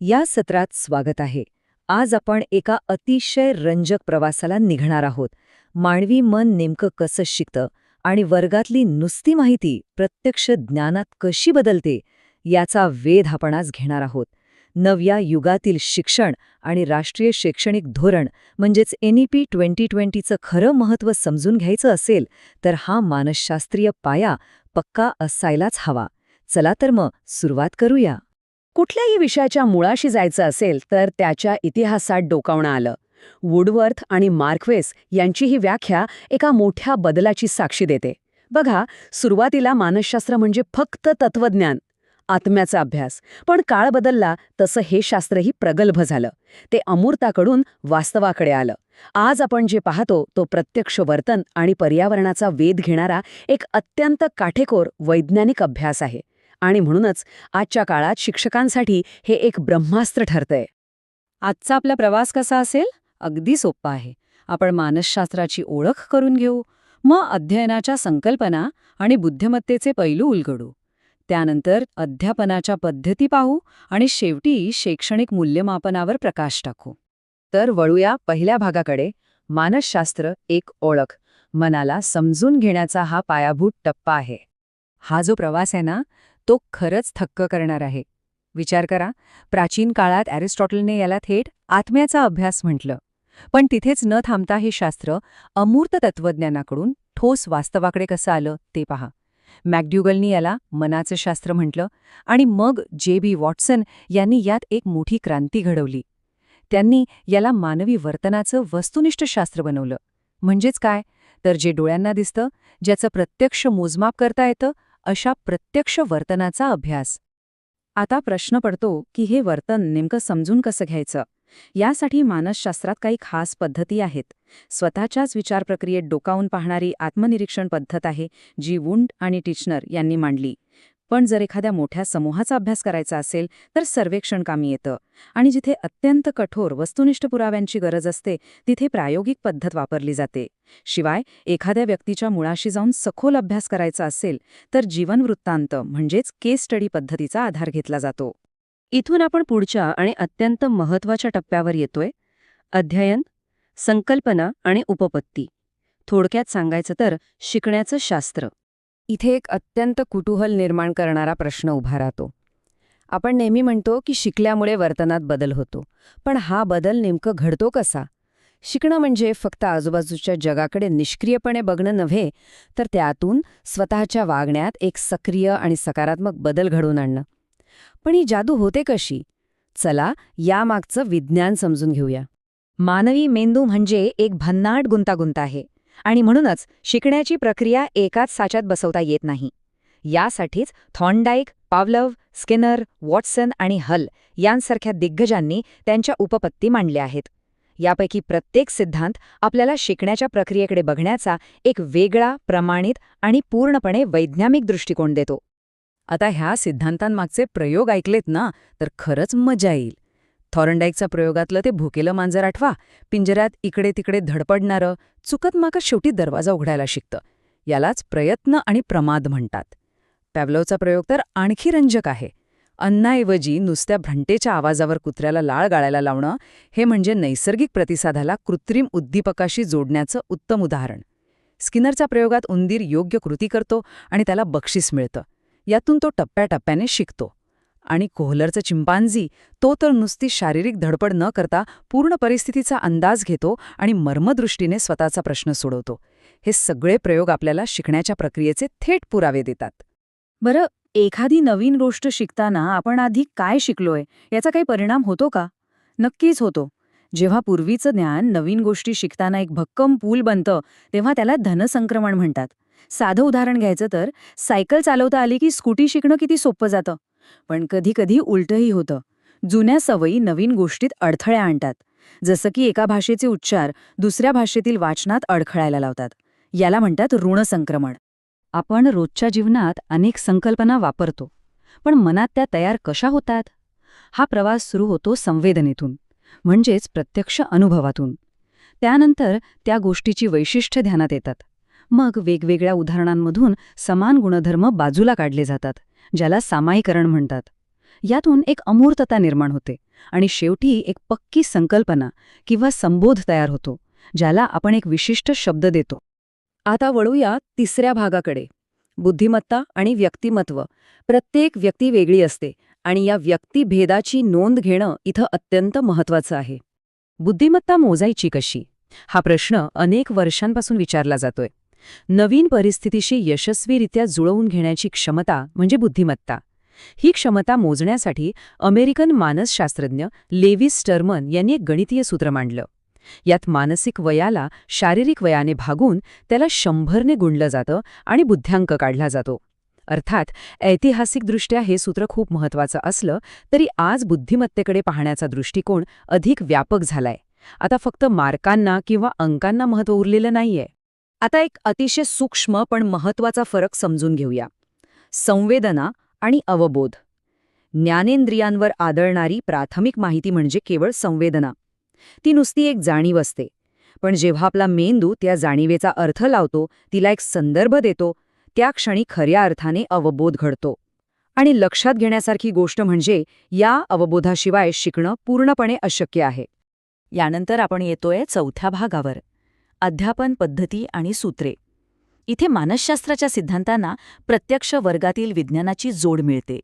या सत्रात स्वागत आहे. आज आपण एका अतिशय रंजक प्रवासाला निघणार आहोत. मानवी मन नेमकं कसं शिकतं आणि वर्गातली नुसती माहिती प्रत्यक्ष ज्ञानात कशी बदलते याचा वेध आपण आज घेणार आहोत. नव्या युगातील शिक्षण आणि राष्ट्रीय शैक्षणिक धोरण म्हणजेच NEP 2020चं खरं महत्त्व समजून घ्यायचं असेल तर हा मानसशास्त्रीय पाया पक्का असायलाच हवा. चला तर मग सुरुवात करूया. कुठल्याही विषयाच्या मुळाशी जायचं असेल तर त्याच्या इतिहासात डोकावणं आलं. वुडवर्थ आणि मार्क्वेस यांची ही व्याख्या एका मोठ्या बदलाची साक्षी देते. बघा, सुरुवातीला मानसशास्त्र म्हणजे फक्त तत्वज्ञान, आत्म्याचा अभ्यास. पण काळ बदलला तसं हे शास्त्रही प्रगल्भ झालं. ते अमूर्ताकडून वास्तवाकडे आलं. आज आपण जे पाहतो तो प्रत्यक्ष वर्तन आणि पर्यावरणाचा वेध घेणारा एक अत्यंत काटेकोर वैज्ञानिक अभ्यास आहे. आणि म्हणूनच आजच्या काळात शिक्षकांसाठी हे एक ब्रह्मास्त्र ठरतंय. आजचा आपला प्रवास कसा असेल? अगदी सोपा आहे. आपण मानसशास्त्राची ओळख करून घेऊ, मग अध्ययनाच्या संकल्पना आणि बुद्धिमत्तेचे पैलू उलगडू. त्यानंतर अध्यापनाच्या पद्धती पाहू आणि शेवटी शैक्षणिक मूल्यमापनावर प्रकाश टाकू. तर वळूया पहिल्या भागाकडे. मानसशास्त्र एक ओळख. मनाला समजून घेण्याचा हा पायाभूत टप्पा आहे. हा जो प्रवास आहे ना, तो खरंच थक्क करणार आहे. विचार करा, प्राचीन काळात अरिस्टॉटलने याला थेट आत्म्याचा अभ्यास म्हटलं. पण तिथेच न थांबता हे शास्त्र अमूर्त तत्वज्ञानाकडून ठोस वास्तवाकडे कसं आलं ते पहा. मॅकडुगलनी याला मनाचं शास्त्र म्हटलं आणि मग J.B. वॉटसन यांनी यात एक मोठी क्रांती घडवली. त्यांनी याला मानवी वर्तनाचं वस्तुनिष्ठ शास्त्र बनवलं. म्हणजेच काय तर जे डोळ्यांना दिसतं, ज्याचं प्रत्यक्ष मोजमाप करता येतं, अशा प्रत्यक्ष वर्तनाचा अभ्यास. आता प्रश्न पडतो की हे वर्तन नेमकं समजून कसं घ्यायचं. यासाठी मानसशास्त्रात काही खास पद्धती आहेत. स्वतःच्याच विचार प्रक्रियेत डोकावून पाहणारी आत्मनिरीक्षण पद्धत आहे, जी वुंड आणि टिचनर यांनी मांडली. पण जर एखाद्या मोठ्या समूहाचा अभ्यास करायचा असेल तर सर्वेक्षण कामी येतं. आणि जिथे अत्यंत कठोर वस्तुनिष्ठ पुराव्यांची गरज असते तिथे प्रायोगिक पद्धत वापरली जाते. शिवाय एखाद्या व्यक्तीच्या मुळाशी जाऊन सखोल अभ्यास करायचा असेल तर जीवनवृत्तांत म्हणजेच केस स्टडी पद्धतीचा आधार घेतला जातो. इथून आपण पुढच्या आणि अत्यंत महत्त्वाच्या टप्प्यावर येतोय. अध्ययन, संकल्पना आणि उपपत्ती. थोडक्यात सांगायचं तर शिकण्याचं शास्त्र. इथे एक अत्यंत कुतूहल निर्माण करणारा प्रश्न उभा राहतो. आपण नेहमी म्हणतो की शिकल्यामुळे वर्तनात बदल होतो. पण हा बदल नेमकं घडतो कसा? शिकणं म्हणजे फक्त आजूबाजूच्या जगाकडे निष्क्रियपणे बघणं नव्हे, तर त्यातून स्वतःच्या वागण्यात एक सक्रिय आणि सकारात्मक बदल घडवून आणणं. पण ही जादू होते कशी? चला यामागचं विज्ञान समजून घेऊया. मानवी मेंदू म्हणजे एक भन्नाट गुंतागुंत आहे. आणि म्हणूनच शिकण्याची प्रक्रिया एकाच साच्यात बसवता येत नाही. यासाठीच थॉर्नडाईक, पावलव, स्किनर, वॉटसन आणि हल यांसारख्या दिग्गजांनी त्यांच्या उपपत्ती मांडल्या आहेत. यापैकी प्रत्येक सिद्धांत आपल्याला शिकण्याच्या प्रक्रियेकडे बघण्याचा एक वेगळा, प्रमाणित आणि पूर्णपणे वैज्ञानिक दृष्टिकोन देतो. आता ह्या सिद्धांतांमागचे प्रयोग ऐकलेत ना तर खरंच मजा येईल. थॉर्नडाईकच्या प्रयोगातलं ते भुकेलं मांजर आठवा. पिंजऱ्यात इकडे तिकडे धडपडणारं, चुकत मागत शेवटी दरवाजा उघडायला शिकतं. यालाच प्रयत्न आणि प्रमाद म्हणतात. पॅव्लोवचा प्रयोग तर आणखी रंजक आहे. अन्नाऐवजी नुसत्या भ्रंटेच्या आवाजावर कुत्र्याला लाळ गाळायला लावणं, हे म्हणजे नैसर्गिक प्रतिसादाला कृत्रिम उद्दीपकाशी जोडण्याचं उत्तम उदाहरण. स्किनरच्या प्रयोगात उंदीर योग्य कृती करतो आणि त्याला बक्षीस मिळतं. यातून तो टप्प्याटप्प्याने शिकतो. आणि कोहलरचा चिंपांझी, तो तर नुसती शारीरिक धडपड न करता पूर्ण परिस्थितीचा अंदाज घेतो आणि मर्मदृष्टीने स्वतःचा प्रश्न सोडवतो. हे सगळे प्रयोग आपल्याला शिकण्याच्या प्रक्रियेचे थेट पुरावे देतात. बरं, एखादी नवीन गोष्ट शिकताना आपण आधी काय शिकलोय याचा काही परिणाम होतो का? नक्कीच होतो. जेव्हा पूर्वीचं ज्ञान नवीन गोष्टी शिकताना एक भक्कम पूल बनतं तेव्हा त्याला धनसंक्रमण म्हणतात. साधं उदाहरण घ्यायचं तर सायकल चालवता आली की स्कूटी शिकणं किती सोपं जातं. पण कधी कधी उलटंही होतं. जुन्या सवयी नवीन गोष्टीत अडथळे आणतात. जसं की एका भाषेचे उच्चार दुसऱ्या भाषेतील वाचनात अडखळायला लावतात. याला म्हणतात ऋणसंक्रमण. आपण रोजच्या जीवनात अनेक संकल्पना वापरतो, पण मनात त्या तयार कशा होतात? हा प्रवास सुरू होतो संवेदनेतून, म्हणजेच प्रत्यक्ष अनुभवातून. त्यानंतर त्या गोष्टीची वैशिष्ट्ये ध्यानात येतात. मग वेगवेगळ्या उदाहरणांमधून समान गुणधर्म बाजूला काढले जातात, ज्याला सामायिकरण म्हणतात. यातून एक अमूर्तता निर्माण होते आणि शेवटी एक पक्की संकल्पना किंवा संबोध तयार होतो, ज्याला आपण एक विशिष्ट शब्द देतो. आता वळूया तिसऱ्या भागाकडे. बुद्धिमत्ता आणि व्यक्तिमत्व. प्रत्येक व्यक्ती वेगळी असते आणि या व्यक्तिभेदाची नोंद घेणं इथं अत्यंत महत्त्वाचं आहे. बुद्धिमत्ता मोजायची कशी? हा प्रश्न अनेक वर्षांपासून विचारला जातोय. नवीन परिस्थितीशी यशस्वीरित्या जुळवून घेण्याची क्षमता म्हणजे बुद्धिमत्ता. ही क्षमता मोजण्यासाठी अमेरिकन मानसशास्त्रज्ञ लेविस स्टर्मन यांनी एक गणितीय सूत्र मांडलं. यात मानसिक वयाला शारीरिक वयाने भागून त्याला 100ने गुणलं जातं आणि बुद्ध्यांक काढला जातो. अर्थात ऐतिहासिकदृष्ट्या हे सूत्र खूप महत्त्वाचं असलं तरी आज बुद्धिमत्तेकडे पाहण्याचा दृष्टिकोन अधिक व्यापक झालाय. आता फक्त मार्कांना किंवा अंकांना महत्त्व उरलेलं नाहीये. आता एक अतिशय सूक्ष्म पण महत्त्वाचा फरक समजून घेऊया. संवेदना आणि अवबोध. ज्ञानेंद्रियांवर आदळणारी प्राथमिक माहिती म्हणजे केवळ संवेदना. ती नुसती एक जाणीव असते. पण जेव्हा आपला मेंदू त्या जाणीवेचा अर्थ लावतो, तिला एक संदर्भ देतो, त्या क्षणी खऱ्या अर्थाने अवबोध घडतो. आणि लक्षात घेण्यासारखी गोष्ट म्हणजे या अवबोधाशिवाय शिकणं पूर्णपणे अशक्य आहे. यानंतर आपण येतोय चौथ्या भागावर, अध्यापन पद्धती आणि सूत्रे. इथे मानसशास्त्राच्या सिद्धांतांना प्रत्यक्ष वर्गातील विज्ञानाची जोड मिळते.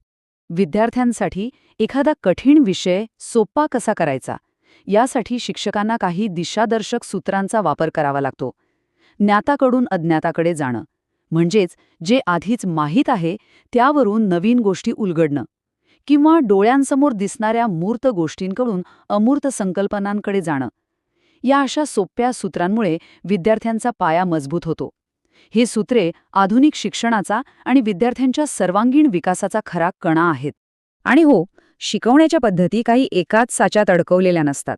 विद्यार्थ्यांसाठी एखादा कठीण विषय सोपा कसा करायचा, यासाठी शिक्षकांना काही दिशादर्शक सूत्रांचा वापर करावा लागतो. ज्ञाताकडून अज्ञाताकडे जाणं, म्हणजेच जे आधीच माहीत आहे त्यावरून नवीन गोष्टी उलगडणं, किंवा डोळ्यांसमोर दिसणाऱ्या मूर्त गोष्टींकडून अमूर्त संकल्पनांकडे जाणं. या अशा सोप्या सूत्रांमुळे विद्यार्थ्यांचा पाया मजबूत होतो. हे सूत्रे आधुनिक शिक्षणाचा आणि विद्यार्थ्यांच्या सर्वांगीण विकासाचा खरा कणा आहेत. आणि हो, शिकवण्याच्या पद्धती काही एकाच साच्यात अडकवलेल्या नसतात.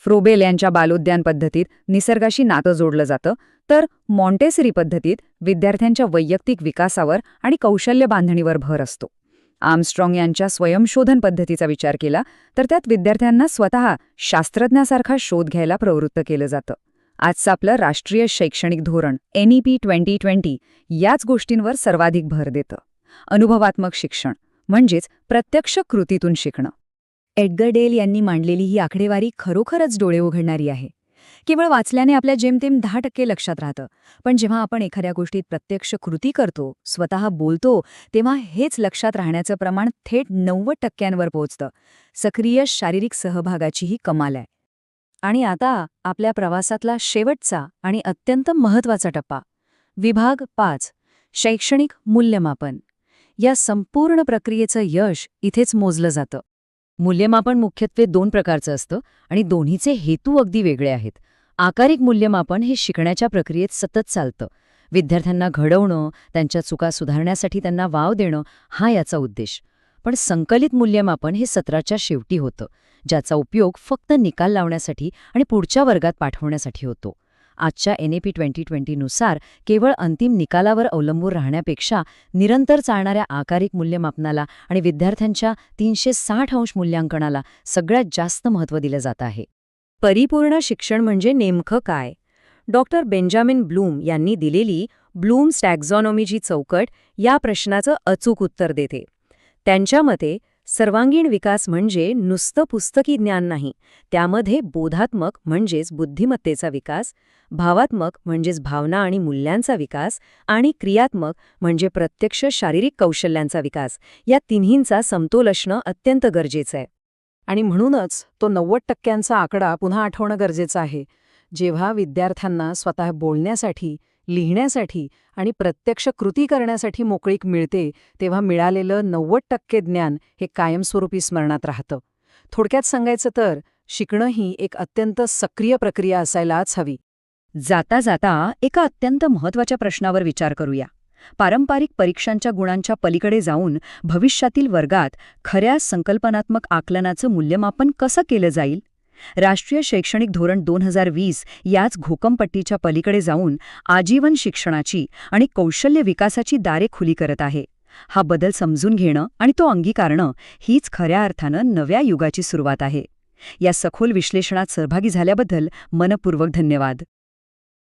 फ्रोबेल यांच्या बालोद्यान पद्धतीत निसर्गाशी नातं जोडलं जातं, तर मॉन्टेसरी पद्धतीत विद्यार्थ्यांच्या वैयक्तिक विकासावर आणि कौशल्य बांधणीवर भर असतो. आर्मस्ट्रॉंग यांच्या स्वयंशोधन पद्धतीचा विचार केला तर त्यात विद्यार्थ्यांना स्वतः शास्त्रज्ञासारखा शोध घ्यायला प्रवृत्त केलं जातं. आजचं आपलं राष्ट्रीय शैक्षणिक धोरण NEP 2020 याच गोष्टींवर सर्वाधिक भर देतं. अनुभवात्मक शिक्षण म्हणजेच प्रत्यक्ष कृतीतून शिकणं. एडगर डेल यांनी मांडलेली ही आकडेवारी खरोखरच डोळे उघडणारी आहे. केवळ वाचल्याने आपल्या जेमतेम 10% लक्षात राहतं, पण जेव्हा आपण एखाद्या गोष्टीत प्रत्यक्ष कृती करतो, स्वतः बोलतो, तेव्हा हेच लक्षात राहण्याचं प्रमाण थेट 90% पोहोचतं. सक्रिय शारीरिक सहभागाची ही कमाल आहे. आणि आता आपल्या प्रवासातला शेवटचा आणि अत्यंत महत्त्वाचा टप्पा, विभाग 5, शैक्षणिक मूल्यमापन. या संपूर्ण प्रक्रियेचं यश इथेच मोजलं जातं. मूल्यमापन मुख्यत्वे 2 प्रकारचं असतं आणि दोन्हीचे हेतू अगदी वेगळे आहेत. आकारिक मूल्यमापन हे शिकण्याच्या प्रक्रियेत सतत चालतं. विद्यार्थ्यांना घडवणं, त्यांच्या चुका सुधारण्यासाठी त्यांना वाव देणं, हा याचा उद्देश. पण संकलित मूल्यमापन हे सत्राच्या शेवटी होतं, ज्याचा उपयोग फक्त निकाल लावण्यासाठी आणि पुढच्या वर्गात पाठवण्यासाठी होतो. आजच्या NEP 2020 नुसार केवळ अंतिम निकालावर अवलंबून राहण्यापेक्षा निरंतर चालणाऱ्या आकारिक मूल्यमापनाला आणि विद्यार्थ्यांच्या 360° मूल्यांकनाला सगळ्यात जास्त महत्त्व दिलं जात आहे. परिपूर्ण शिक्षण म्हणजे नेमकं काय? डॉक्टर बेंजामिन ब्लूम यांनी दिलेली ब्लूम्स टॅक्झॉनॉमीची चौकट या प्रश्नाचं अचूक उत्तर देते. त्यांच्या मते सर्वांगीण विकास म्हणजे नुसतं पुस्तकी ज्ञान नाही, त्यामध्ये बोधात्मक म्हणजेच बुद्धिमत्तेचा विकास, भावात्मक म्हणजेच भावना आणि मूल्यांचा विकास आणि क्रियात्मक म्हणजे प्रत्यक्ष शारीरिक कौशल्यांचा विकास, या तिन्हींचा समतोल असणं अत्यंत गरजेचं आहे. आणि म्हणूनच तो 90% आकडा पुन्हा आठवणं गरजेचं आहे. जेव्हा विद्यार्थ्यांना स्वतः बोलण्यासाठी, लिहिण्यासाठी आणि प्रत्यक्ष कृती करण्यासाठी मोकळीक मिळते, तेव्हा मिळालेलं 90% ज्ञान हे कायमस्वरूपी स्मरणात राहतं. थोडक्यात सांगायचं तर शिकणं ही एक अत्यंत सक्रिय प्रक्रिया असायलाच हवी. जाता जाता एका अत्यंत महत्त्वाच्या प्रश्नावर विचार करूया. पारंपरिक परीक्षांच्या गुणांच्या पलीकडे जाऊन भविष्यातील वर्गात खऱ्या संकल्पनात्मक आकलनाचं मूल्यमापन कसं केलं जाईल? राष्ट्रीय शैक्षणिक धोरण 2020 याच घोकंपट्टीच्या पलीकडे जाऊन आजीवन शिक्षणाची आणि कौशल्य विकासाची दारे खुली करत आहे. हा बदल समजून घेणं आणि तो अंगीकारणं हीच खऱ्या अर्थानं नव्या युगाची सुरुवात आहे. या सखोल विश्लेषणात सहभागी झाल्याबद्दल मनपूर्वक धन्यवाद.